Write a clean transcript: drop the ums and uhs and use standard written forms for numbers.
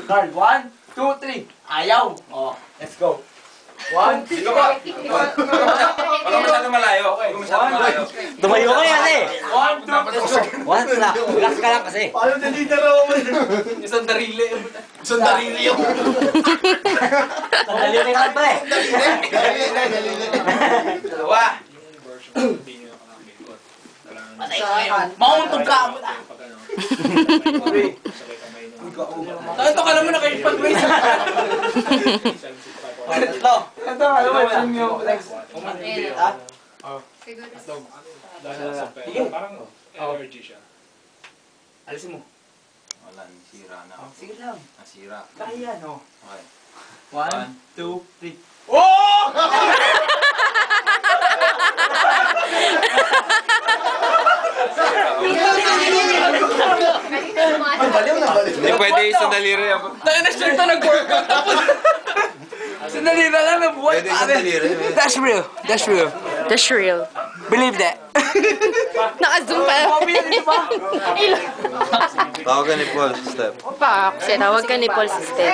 Card, 1, 2, 3. Ayaw. Oh, let's go. 1, 2, 3. Huwag masyado malayo. Tumayo ka yan eh. 1, 2, let's go. Once lang. Relax ka lang kasi. Paano nalidar ako mo? Isang darili. Isang darili yung. Sandali rin ka pa eh. Dalawa. Mauntog ka. Ito ka naman na kayo pag-raise. Ito. Ito, alam mo, alam nyo. Ha? Siguro. Parang allergy siya. Alisin mo. Wala, sira na. Sige lang. Nasira. Kaya, no? Okay. 1, 2, 3. Hindi pwede isang daliri. Tayo na shirt na nag-workout tapos. Sandali na lang nabuhay. Pwede isang daliri. That's real. That's real. That's real. Believe that. Naka-zoom pa. Tawagan ni Paul, step. Pa, kasi tawag ka ni Paul Sister.